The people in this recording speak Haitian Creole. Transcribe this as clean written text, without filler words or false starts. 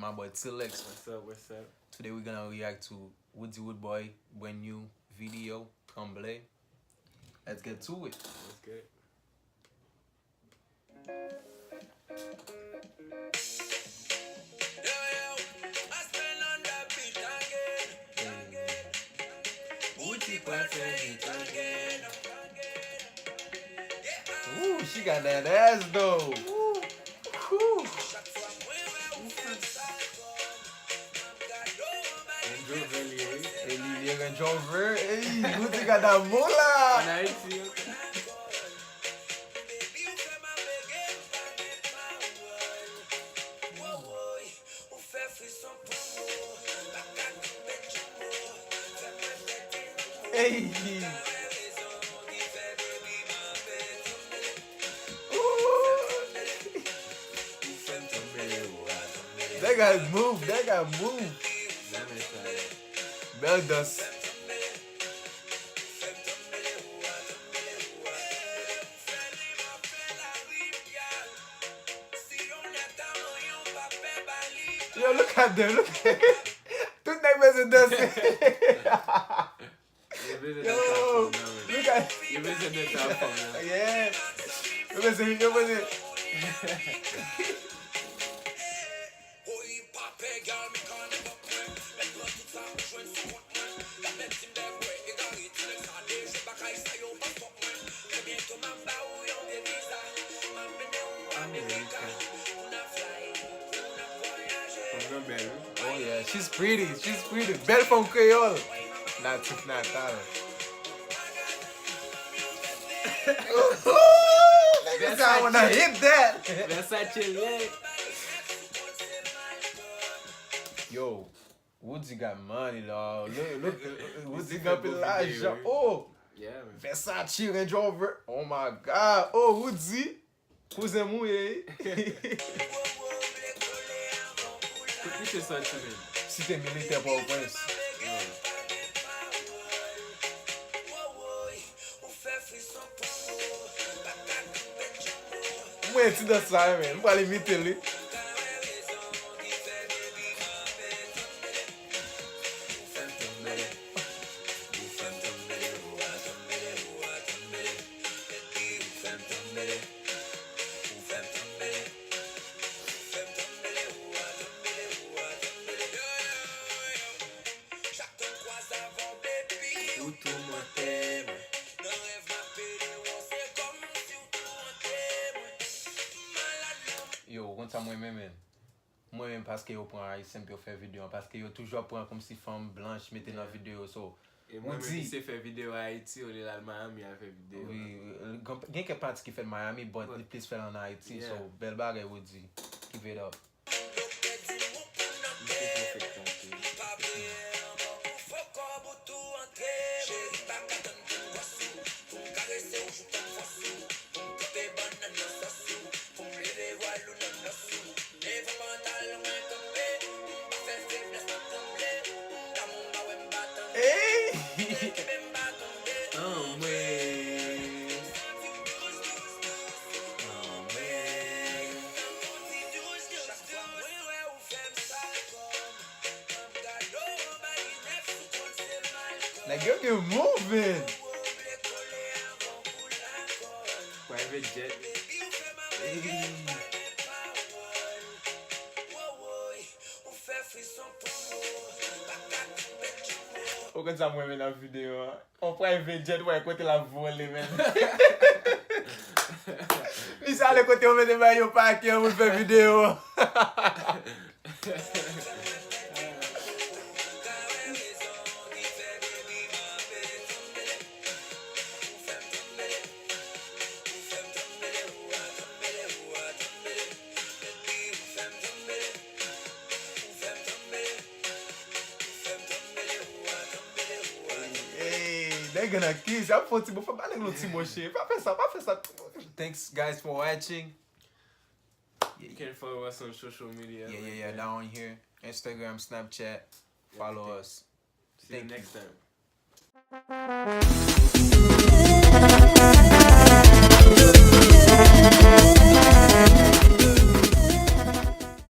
my boy Tilex. What's up? What's up? Today we're gonna react to Woodzy Woodboy brand new video, Tremblay. Let's get to it. That's good. Ooh, she got that ass though. Ooh. Ooh. Ele Range Rover. Hey, Woodzy got that mula. Hey. That guy move. That guy move. Bell dust. Yo, look at them. Look at them. Tout n'est pas danser. Yo, look at. You missing the top phone. Yeah. Yo, listen. Oh yeah, she's pretty. Belle from Creole. Not Natal. I wanna hit that. Versace, Yo, Woodzy got money, dog. Look, Woodzy got Elijah. Oh, yeah, man. Versace Range Rover. Oh my God. Oh, Woodzy. Who's the movie? Isso é só também. Se tem militaire para o Prince. Muito dançar, man. Não vale imiter ele. Yo, konta mwen men. Mwen men paske yo pran Haitien pou yo fè video. Paske yo toujou pran kom si femme blanche mette nan video. So, mwen men se fè video a Haiti, ou li la Miami a fè video. Oui, gen ke pati ki fè Miami, but li plis fè lan Haiti. So, bel bagay Woodzy. Keep it up. Like, you're moving. Private jet. Ou kon sa mwen men nan video. On private jet wè kote la vole men. Li sa le kote ou men de bay yo pake ou fè video. They're gonna kiss. I'm for Tibo. Thanks guys for watching. You can follow us on social media. Yeah. Down here. Instagram, Snapchat. Follow us. See you next time.